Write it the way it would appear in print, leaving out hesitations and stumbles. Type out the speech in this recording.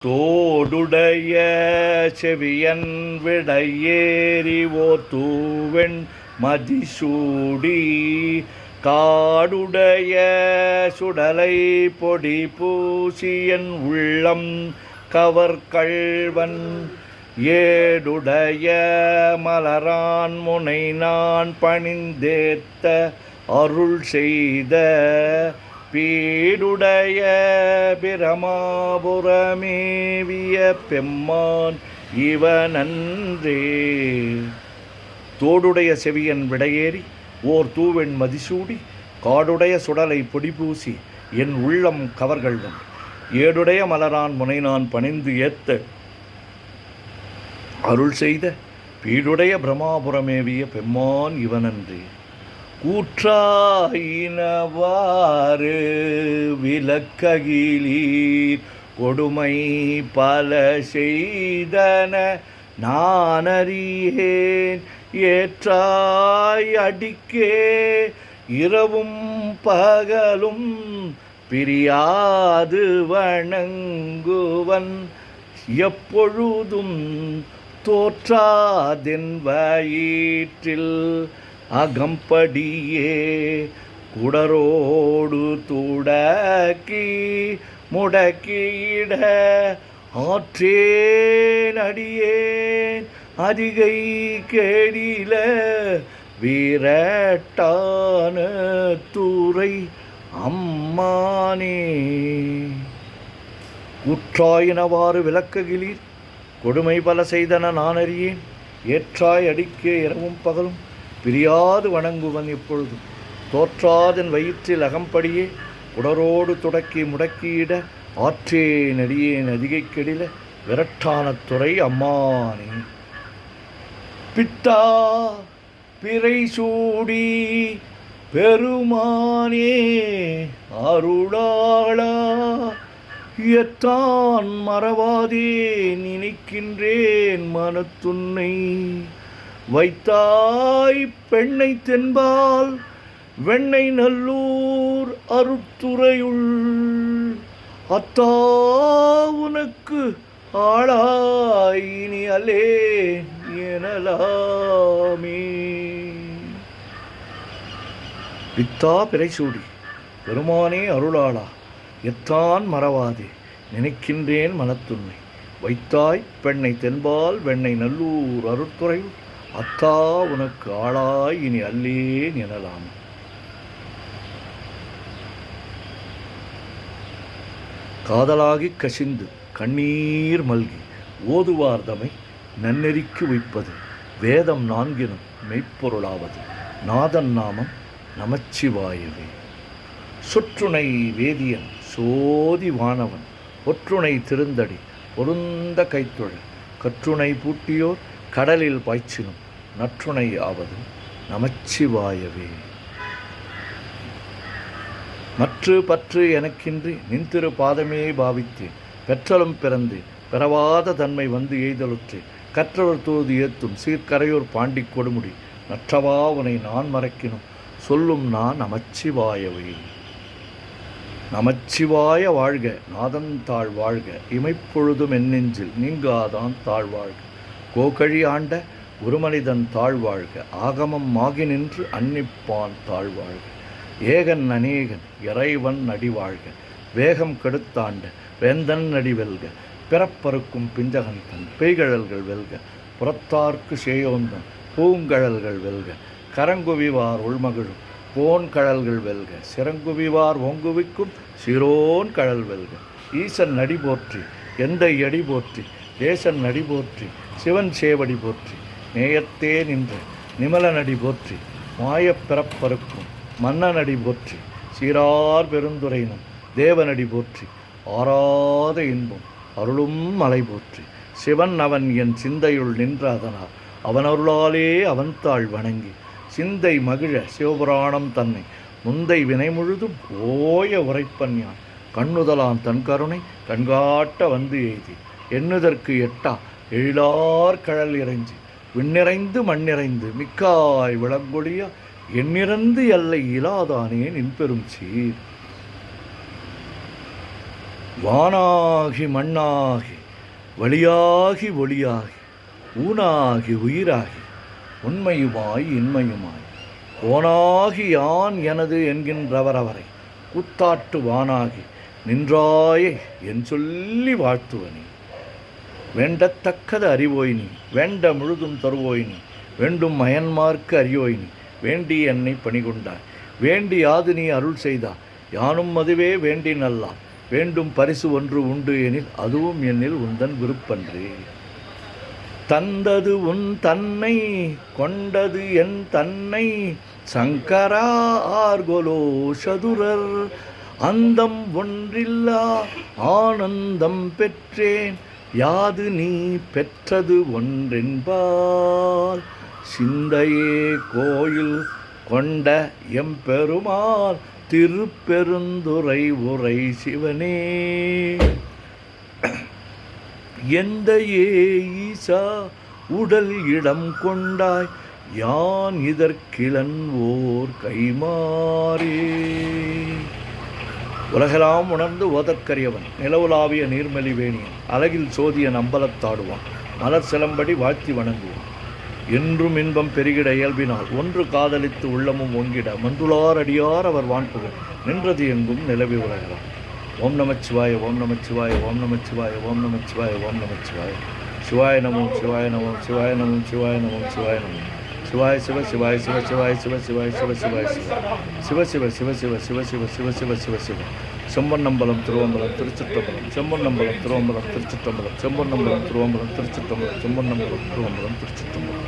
தோடுடைய செவியன் விடையேறி ஓர் தூவெண் மதிசூடி காடுடைய சுடலை பொடி பூசியன் உள்ளம் கவர்கள்வன் ஏடுடைய மலரான் முனை நான் பணிந்தேத்த அருள் செய்த பீடுடைய பிரமாபுரமேவிய பெம்மான் இவனன்றே. தோடுடைய செவியன் விடையேறி ஓர் தூவெண் மதிசூடி காடுடைய சுடலை பொடிபூசி என் உள்ளம் கவர்கள்வன் ஏடுடைய மலரான் முனை நான் பணிந்து ஏத்த அருள் செய்த பீடுடைய பிரமாபுரமேவிய பெம்மான் இவனன்றே. கூற்றாயினவாறு விலக்ககிலீர் கொடுமை பல செய்தன நானறியேன் ஏற்றாய் அடிக்கே இரவும் பகலும் பிரியாது வணங்குவன் எப்பொழுதும் தோற்றாதென் வயிற்றில் அகம்படியே குடரோடு துடக்கி முடக்கிட ஆற்றேன் அடியேன் அதிகை கேடில வீரட்டான துறை அம்மானே. கூற்றாயினவாறு விளக்ககிலீர் கொடுமை பல செய்தன நானறியேன் ஏற்றாய் அடிக்கே இரவும் பகலும் பிரியாது வணங்குவன் எப்பொழுதும் தோற்றாதன் வயிற்றில் அகம்படியே உடரோடு துடக்கி முடக்கியிட ஆற்றேன் அடியேன் அதிகை கெடில விரட்டான துறை அம்மானே. பித்தா பிறை சூடி பெருமானே அருளாளா எத்தான் மறவாதே நினைக்கின்றேன் மனத்துன்னை வைத்தாய் பெண்ணை தென்பால் வெண்ணை நல்லூர் அருட்துறையுள் அத்தா உனக்கு ஆளாயினி அலே எனலாமே. பித்தா பிறைசூடி பெருமானே அருளாளா எத்தான் மறவாதே நினைக்கின்றேன் மனத்துன்னை வைத்தாய் பெண்ணை தென்பால் வெண்ணை நல்லூர் அருட்துறையுள் அத்தா உனக்கு ஆளாய் இனி அல்லேன் எனலாம். காதலாகி கசிந்து கண்ணீர் மல்கி ஓதுவார்தமை நன்னெறிக்கு வைப்பது வேதம் நான்கினும் மெய்ப்பொருளாவது நாதன் நாமம் நமச்சிவாயவே. சுற்றுணை வேதியன் சோதி வானவன் ஒற்றுணை திருந்தடி பொருந்த கைத்தொழ கற்றுணை பூட்டியோர் கடலில் பாய்ச்சினும் நற்றுணை ஆவது நமச்சிவாயவே. மற்று பற்று எனக்கின்றி நின்திரு பாதமே பாவித்தேன் பெற்றலும் பிறந்தேன் பெறவாத தன்மை வந்து எய்தலுற்றேன் கற்றவர் தூது ஏத்தும் சீர்கரையூர் பாண்டி கொடுமுடி நற்றவா உனை நான் மறக்கினும் சொல்லும் நான் நமச்சிவாயவே. நமச்சிவாய வாழ்க நாதன் தாழ் வாழ்க இமைப்பொழுதும் என் நெஞ்சில் நீங்காதான் தாழ்வாழ்க கோகழி ஆண்ட ஒருமனிதன் தாழ்வாழ்க ஆகமம் ஆகி நின்று அன்னிப்பான் தாழ்வாழ்க ஏகன் அநேகன் இறைவன் அடிவாழ்க வேகம் கெடுத்தாண்ட வேந்தன் அடி வெல்க பிறப்பறுக்கும் பிஞ்சகன் தன் பெய்கழல்கள் வெல்க புறத்தார்க்கு சேயோந்தன் பூங்கழல்கள் வெல்க கரங்குவிவார் உள்மகிழும் போன் கழல்கள் வெல்க சிறங்குவிவார் ஓங்குவிக்கும் சிரோன் கழல் வெல்க ஈசன் நடி போற்றி எந்தை அடி போற்றி தேசன் நடி போற்றி சிவன் சேவடி போற்றி நேயத்தே நின்ற நிமலனடி போற்றி மாயப் பிறப்பறுக்கும் மன்னனடி போற்றி சீரார் பெருந்துரையினும் தேவனடி போற்றி ஆறாத இன்பம் அருளும் மலை போற்றி சிவன் அவன் என் சிந்தையுள் நின்ற அதனால் அவன் அருளாலே அவன் தாழ் வணங்கி சிந்தை மகிழ சிவபுராணம் தன்னை முந்தை வினை முழுதும் ஓய உரைப்பன் யான் கண்ணுதலான் தன் கருணை கண்காட்ட வந்து எய்தி எண்ணுதற்கு எட்டா எழிலார் கழல் இறைஞ்சி விண்ணிறைந்து மண்ணிறைந்து மிக்காய் விளங்கொழிய எண்ணிறந்து எல்லை இலாதானே நின்பெரும் சீர். வானாகி மண்ணாகி வழியாகி ஒளியாகி ஊனாகி உயிராகி உண்மையுமாய் இன்மையுமாய் ஓனாகி யான் எனது என்கின்றவரவரை கூத்தாட்டு வானாகி நின்றாயே என் சொல்லி வாழ்த்துவனே. வேண்டத்தக்கது அறிவோய் நீ, வேண்ட முழுதும் தருவோய் நீ, வேண்டும் மயன்மார்க்கு அறியோய் நீ, வேண்டி என்னை பணிகொண்டாய், வேண்டி யாது நீ அருள் செய்தாய், யானும் அதுவே வேண்டி நல்லா, வேண்டும் பரிசு ஒன்று உண்டு எனில் அதுவும் என்னில் உந்தன் விருப்பன்றே. தந்தது உன் தன்னை கொண்டது என் தன்னை சங்கரா ஆர்கொலோ சதுரர், அந்தம் ஒன்றில்லா ஆனந்தம் பெற்றேன், யாது நீ பெற்றது ஒன்றென்பால், சிந்தையே கோயில் கொண்ட எம்பெருமாள் திருப்பெருந்துறை உரை சிவனே. எந்த ஈசா உடல் இடம் கொண்டாய், யான் இதற்கிலன் ஓர் கைமாறே. உலகெல்லாம் உணர்ந்து ஓதற்கரியவன், நிலவுலாவிய நீர்மலி வேணியன், அழகில் சோதியன் அம்பலத்தாடுவான், மலர் சிலம்படி வாழ்த்தி வணங்குவான். என்றும் இன்பம் பெருகிட இயல்பினால் ஒன்று காதலித்து உள்ளமும் ஒங்கிட மந்துளார் அடியார் அவர் வான்புகழ் நின்றது எங்கும் நிலவி உலகலாம். ஓம் நமச்சிவாய ஓம் நமச்சிவாய ஓம் நமச்சிவாய ஓம் நமச்சிவாய ஓம் நமச்சிவாய. சிவாய நமம் சிவாய நமம் சிவாய நமம் சிவாய நமம் சிவாய நமம். சிவாய சிவ சிவாய சிவ சிவாய சிவ சிவாய சிவ சிவாய சிவ சிவ சிவ சிவ சிவ சிவ சிவ சிவ சிவ சிவ. செம்பொன்னம்பலம் திருவம்பலம் திருச்சிற்றம்பலம், செம்பொன்னம்பலம் திருவம்பலம் திருச்சிற்றம்பலம், செம்பொன்னம்பலம் திருவம்பலம் திருச்சிற்றம்பலம், செம்பொன்னம்பலம் திருவம்பலம் திருச்சிற்றம்பலம்.